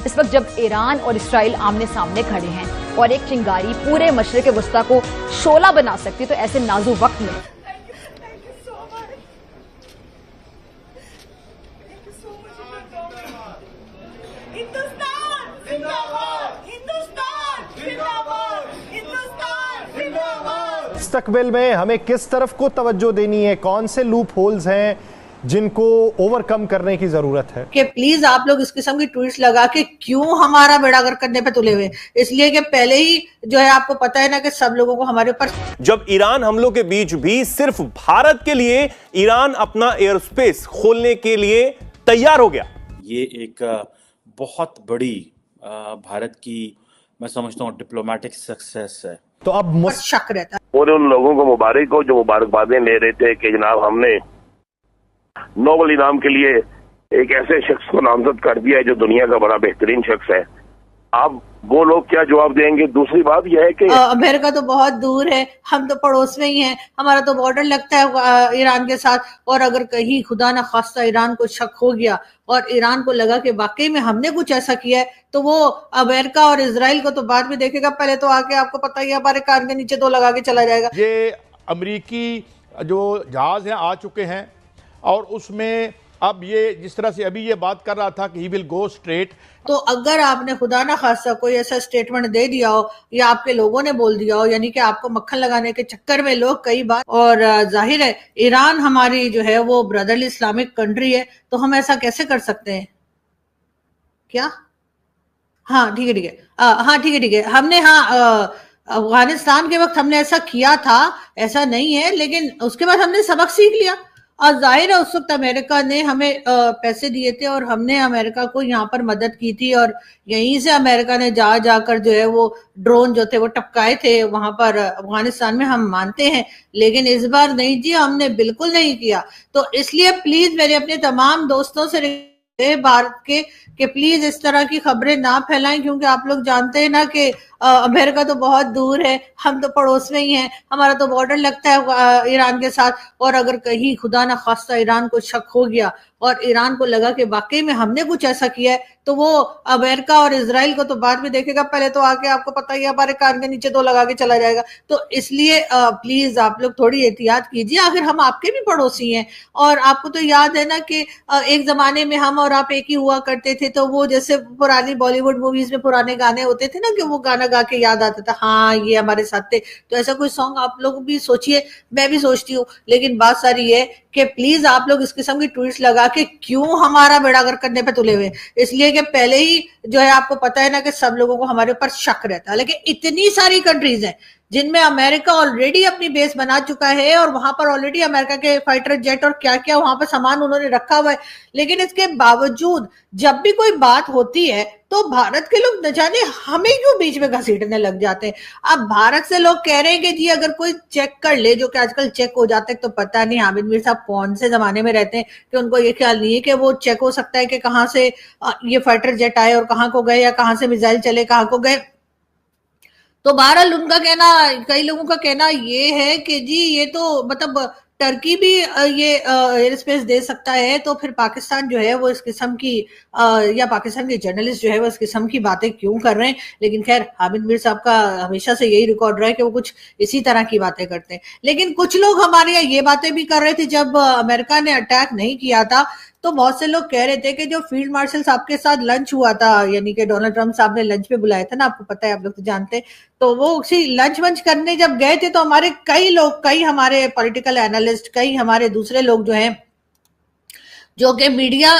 इस वक्त जब ईरान और इसराइल आमने सामने खड़े हैं और एक चिंगारी पूरे मशरिक वस्ता को शोला बना सकती है, तो ऐसे नाजुक वक्त में मुस्तकबिल में हमें किस तरफ को तवज्जो देनी है, कौन से लूप होल्स हैं जिनको ओवरकम करने की जरूरत है? कि प्लीज आप लोग इस किस्म की ट्वीट्स लगा के क्यों हमारा बेड़ा गर्क करने पे तुले हुए, इसलिए कि पहले ही जो है आपको पता है ना कि सब लोगों को हमारे ऊपर। जब ईरान हमलों के बीच भी सिर्फ भारत के लिए ईरान अपना एयर स्पेस खोलने के लिए तैयार हो गया। ये एक बहुत बड़ी भारत की मैं समझता हूँ डिप्लोमेटिक सक्सेस है। तो अब शक रहता है। और उन लोगों को मुबारक हो जो मुबारकबादें ले रहे थे कि जनाब हमने नोबेल इनाम के लिए एक ऐसे शख्स को नामजद कर दिया है जो दुनिया का बड़ा बेहतरीन शख्स है। अब वो लोग क्या जवाब देंगे? दूसरी बात यह है कि अमेरिका तो बहुत दूर है, हम तो पड़ोस में ही हैं, हमारा तो बॉर्डर लगता है ईरान के साथ, और अगर कहीं खुदा ना खास्ता ईरान को शक हो गया और ईरान को लगा कि वाकई में हमने कुछ ऐसा किया है, तो वो अमेरिका और इजराइल को तो बाद में देखेगा, पहले तो आके आपको पता ही है हमारे कान के नीचे तो लगा के चला जाएगा। ये अमेरिकी जो जहाज हैं आ चुके हैं और उसमें अब ये जिस तरह से अभी ये बात कर रहा था कि ही विल गो स्ट्रेट, तो अगर आपने खुदा ना खास्ता कोई ऐसा स्टेटमेंट दे दिया हो या आपके लोगों ने बोल दिया हो, यानी कि आपको मक्खन लगाने के चक्कर में लोग कई बार, और जाहिर है ईरान हमारी जो है वो ब्रदरली इस्लामिक कंट्री है, तो हम ऐसा कैसे कर सकते हैं क्या? हाँ ठीक है ठीक है, हाँ ठीक है ठीक है, हमने अफगानिस्तान के वक्त हमने ऐसा किया था, ऐसा नहीं है, लेकिन उसके बाद हमने सबक सीख लिया। और जाहिर है उस वक्त अमेरिका ने हमें पैसे दिए थे और हमने अमेरिका को यहाँ पर मदद की थी, और यहीं से अमेरिका ने जाकर जो है वो ड्रोन जो थे वो टपकाए थे वहां पर अफगानिस्तान में, हम मानते हैं। लेकिन इस बार नहीं जी, हमने बिल्कुल नहीं किया। तो इसलिए प्लीज मेरे अपने तमाम दोस्तों से भारत के प्लीज इस तरह की खबरें ना फैलाएं, क्योंकि आप लोग जानते हैं ना कि अमेरिका तो बहुत दूर है, हम तो पड़ोस में ही हैं, हमारा तो बॉर्डर लगता है ईरान के साथ, और अगर कहीं खुदा ना खास्ता ईरान को शक हो गया और ईरान को लगा कि वाकई में हमने कुछ ऐसा किया है, तो वो अमेरिका और इजराइल को तो बाद में देखेगा, पहले तो आके आपको पता ही है हमारे कान के नीचे तो लगा के चला जाएगा। तो इसलिए प्लीज आप लोग थोड़ी एहतियात कीजिए, आखिर हम आपके भी पड़ोसी हैं। और आपको तो याद है ना कि एक जमाने में हम और आप एक ही हुआ करते थे, तो वो जैसे पुरानी बॉलीवुड मूवीज में पुराने गाने होते थे ना कि वो गाना गा के याद आता था, हाँ ये हमारे साथ थे, तो ऐसा कोई सॉन्ग आप लोग भी सोचिए, मैं भी सोचती हूँ। लेकिन बात सारी है कि प्लीज आप लोग इस किस्म की ट्वीट्स लगा के क्यों हमारा बेड़ा गर्क करने पे तुले हुए, इसलिए कि पहले ही जो है आपको पता है ना कि सब लोगों को हमारे ऊपर शक रहता है। लेकिन इतनी सारी कंट्रीज हैं जिनमें अमेरिका ऑलरेडी अपनी बेस बना चुका है और वहां पर ऑलरेडी अमेरिका के फाइटर जेट और क्या क्या वहां पर सामान उन्होंने रखा हुआ है, लेकिन इसके बावजूद जब भी कोई बात होती है तो भारत के लोग न जाने हमें क्यों बीच में घसीटने लग जाते हैं। अब भारत से लोग कह रहे हैं कि जी अगर कोई चेक कर ले, जो कि आजकल चेक हो जाते हैं, तो पता नहीं हामिद मीर साहब कौन से जमाने में रहते हैं कि उनको ये ख्याल नहीं है कि वो चेक हो सकता है कि कहाँ से ये फाइटर जेट आए और कहाँ को गए, या कहाँ से मिसाइल चले कहाँ को गए। तो बहरहाल उनका कहना, कई लोगों का कहना ये है कि जी ये तो मतलब टर्की भी ये एयर स्पेस दे सकता है, तो फिर पाकिस्तान जो है वो इस किस्म की या पाकिस्तान के जर्नलिस्ट जो है वो इस किस्म की बातें क्यों कर रहे हैं। लेकिन खैर हामिद मीर साहब का हमेशा से यही रिकॉर्ड रहा है कि वो कुछ इसी तरह की बातें करते हैं। लेकिन कुछ लोग हमारे यहाँ ये बातें भी कर रहे थे जब अमेरिका ने अटैक नहीं किया था, तो बहुत से लोग कह रहे थे कि जो फील्ड मार्शल साहब के साथ लंच हुआ था, यानी कि डोनाल्ड ट्रंप साहब ने लंच पे बुलाया था ना, आपको पता है, आप लोग तो जानते हैं, तो वो उसी लंच वंच करने जब गए थे तो हमारे कई लोग, कई हमारे पॉलिटिकल एनालिस्ट, कई हमारे दूसरे लोग जो हैं जो कि मीडिया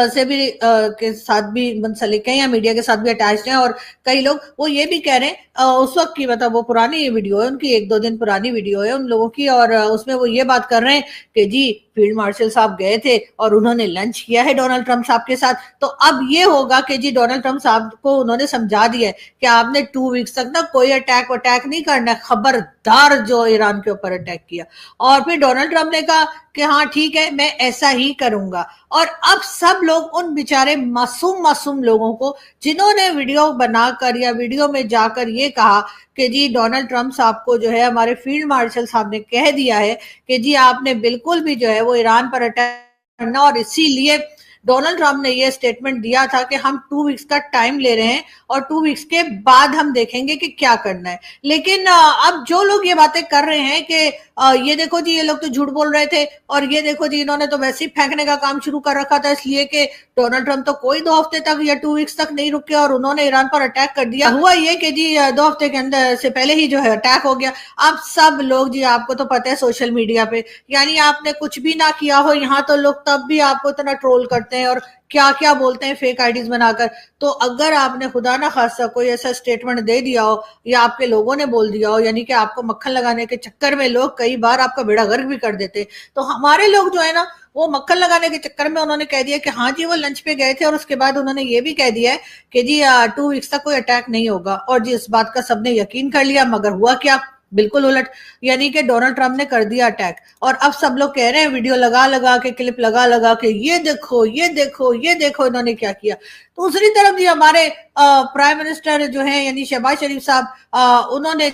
से भी के साथ भी मुंसलिक हैं या मीडिया के साथ भी अटैच्ड हैं, और कई लोग वो ये भी कह रहे हैं उस वक्त की, मतलब वो पुरानी वीडियो है उनकी, 1-2 दिन पुरानी वीडियो है उन लोगों की, और उसमें वो ये बात कर रहे हैं कि जी फील्ड मार्शल साहब गए थे और उन्होंने लंच किया है डोनाल्ड ट्रंप साहब के साथ। तो अब ये होगा कि जी डोनाल्ड ट्रंप साहब को उन्होंने समझा दिया है कि आपने 2 वीक्स तक ना कोई अटैक नहीं करना है, खबरदार जो ईरान के ऊपर अटैक किया। और फिर डोनाल्ड ट्रंप ने कहा कि हाँ ठीक है मैं ऐसा ही करूंगा। और अब सब लोग उन बेचारे मासूम लोगों को जिन्होंने वीडियो बनाकर या वीडियो में जाकर ये कहा कि जी डोनाल्ड ट्रंप साहब को जो है हमारे फील्ड मार्शल साहब ने कह दिया है कि जी आपने बिल्कुल भी जो है वो ईरान पर अटैक करना, और इसीलिए डोनाल्ड ट्रंप ने ये स्टेटमेंट दिया था कि हम 2 वीक्स का टाइम ले रहे हैं और 2 वीक्स के बाद हम देखेंगे कि क्या करना है। लेकिन अब जो लोग ये बातें कर रहे हैं कि ये देखो जी, ये लोग तो झूठ बोल रहे थे और ये देखो जी, इन्होंने तो वैसे ही फेंकने का काम शुरू कर रखा था, इसलिए कि डोनाल्ड ट्रंप तो कोई 2 हफ्ते तक या 2 वीक्स तक नहीं रुके और उन्होंने ईरान पर अटैक कर दिया। हुआ ये कि जी 2 हफ्ते के अंदर से पहले ही जो है अटैक हो गया। अब सब लोग जी, आपको तो पता है सोशल मीडिया पे, यानी आपने कुछ भी ना किया हो, यहाँ तो लोग तब भी आपको इतना ट्रोल करते हैं और क्या क्या बोलते हैं फेक आईडीज बनाकर। तो अगर आपने खुदा ना खास्ता कोई ऐसा स्टेटमेंट दे दिया हो या आपके लोगों ने बोल दिया हो, यानी कि आपको मक्खन लगाने के चक्कर में लोग कई बार आपका बेड़ा गर्क भी कर देते। तो हमारे लोग जो है ना, वो मक्खन लगाने के चक्कर में उन्होंने कह दिया कि हाँ जी वो लंच पे गए थे और उसके बाद उन्होंने ये भी कह दिया है कि जी 2 वीक्स तक कोई अटैक नहीं होगा। और जी इस बात का सबने यकीन कर लिया, मगर हुआ क्या, बिल्कुल उलट। यानी कि डोनाल्ड ट्रंप ने कर दिया अटैक और अब सब लोग कह रहे हैं, वीडियो लगा लगा के, क्लिप लगा लगा के, ये देखो ये देखो ये देखो इन्होंने क्या किया। दूसरी तरफ जी हमारे प्राइम मिनिस्टर जो है यानी शहबाज शरीफ साहब, उन्होंने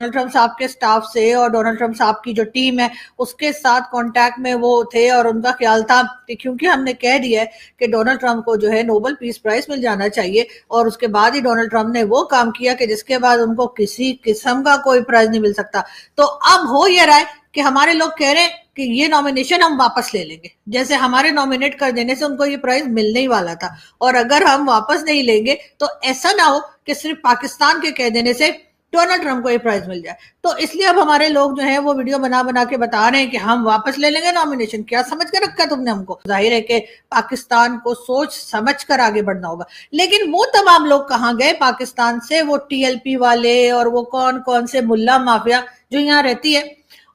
डोनाल्ड ट्रंप साहब के स्टाफ से और डोनाल्ड ट्रंप साहब की जो टीम है उसके साथ कांटेक्ट में वो थे और उनका ख्याल था कि क्योंकि हमने कह दिया है कि डोनाल्ड ट्रंप को जो है नोबेल पीस प्राइज मिल जाना चाहिए, और उसके बाद ही डोनाल्ड ट्रंप ने वो काम किया कि जिसके बाद उनको किसी किस्म का कोई प्राइज नहीं मिल सकता। तो अब हो ये रहा है कि हमारे लोग कह रहे हैं कि ये नॉमिनेशन हम वापस ले लेंगे, जैसे हमारे नॉमिनेट कर देने से उनको ये प्राइज मिलने ही वाला था, और अगर हम वापस नहीं लेंगे तो ऐसा ना हो कि सिर्फ पाकिस्तान के कह देने से डोनाल्ड ट्रंप को ये प्राइज मिल जाए। तो इसलिए अब हमारे लोग जो है वो वीडियो बना बना के बता रहे हैं कि हम वापस ले लेंगे नॉमिनेशन। क्या समझ के रखा है तुमने हमको? जाहिर है कि पाकिस्तान को सोच समझ कर आगे बढ़ना होगा। लेकिन वो तमाम लोग कहाँ गए पाकिस्तान से, वो TLP वाले और वो कौन कौन से मुल्ला माफिया जो यहाँ रहती है।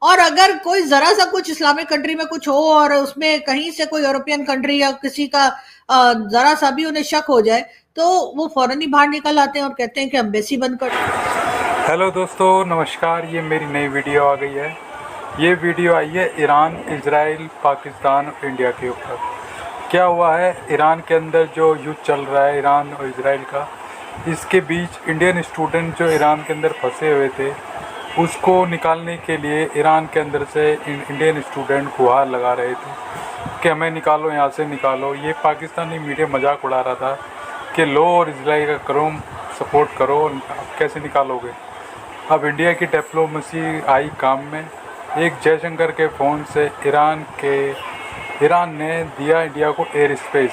और अगर कोई जरा सा कुछ इस्लामिक कंट्री में कुछ हो और उसमें कहीं से कोई यूरोपियन कंट्री या किसी का जरा सा भी उन्हें शक हो जाए तो वो फौरन ही बाहर निकल आते हैं और कहते हैं कि एम्बेसी बंद कर। हेलो दोस्तों, नमस्कार। ये मेरी नई वीडियो आ गई है। ये वीडियो आई है ईरान, इजराइल, पाकिस्तान और इंडिया के ऊपर। क्या हुआ है, ईरान के अंदर जो युद्ध चल रहा है ईरान और इजराइल का, इसके बीच इंडियन स्टूडेंट जो ईरान के अंदर फंसे हुए थे उसको निकालने के लिए ईरान के अंदर से इंडियन स्टूडेंट गुहार लगा रहे थे कि हमें निकालो, यहाँ से निकालो। ये पाकिस्तानी मीडिया मजाक उड़ा रहा था कि लो और इजराइल का करो, सपोर्ट करो, कैसे निकालोगे। अब इंडिया की डिप्लोमेसी आई काम में। एक जयशंकर के फ़ोन से ईरान ने दिया इंडिया को एयर स्पेस,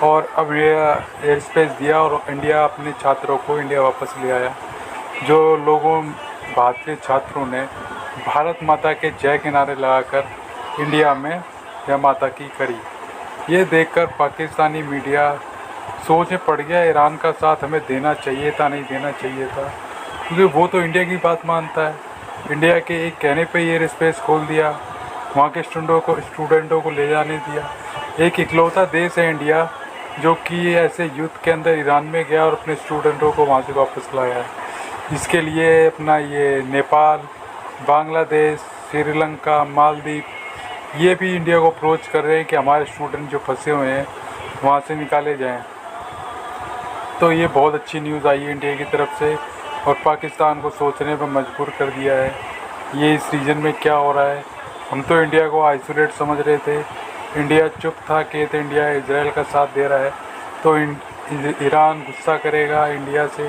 और अब एयर स्पेस दिया और इंडिया अपने छात्रों को इंडिया वापस ले आया। जो लोगों भारतीय छात्रों ने भारत माता के जय के नारे लगाकर इंडिया में जय माता की करी, ये देखकर पाकिस्तानी मीडिया सोच में पड़ गया ईरान का साथ हमें देना चाहिए था, नहीं देना चाहिए था, क्योंकि वो तो इंडिया की बात मानता है। इंडिया के एक कहने पे एयर स्पेस खोल दिया, वहाँ के स्टूडेंटों को ले जाने दिया। एक इकलौता देश है इंडिया जो कि ऐसे युद्ध के अंदर ईरान में गया और अपने स्टूडेंटों को वहाँ से वापस लाया है। इसके लिए अपना ये नेपाल, बांग्लादेश, श्रीलंका, मालदीव ये भी इंडिया को अप्रोच कर रहे हैं कि हमारे स्टूडेंट जो फंसे हुए हैं वहाँ से निकाले जाएं। तो ये बहुत अच्छी न्यूज़ आई है इंडिया की तरफ से और पाकिस्तान को सोचने पर मजबूर कर दिया है। ये इस रीजन में क्या हो रहा है, हम तो इंडिया को आइसोलेट समझ रहे थे, इंडिया चुप था, कहते इंडिया इजराइल का साथ दे रहा है, तो ईरान गुस्सा करेगा इंडिया से,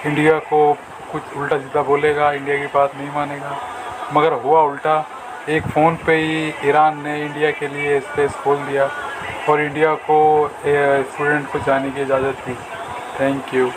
इंडिया को कुछ उल्टा सीधा बोलेगा, इंडिया की बात नहीं मानेगा। मगर हुआ उल्टा, एक फ़ोन पे ही ईरान ने इंडिया के लिए स्पेस खोल दिया और इंडिया को स्टूडेंट को जाने की इजाज़त दी। Thank you.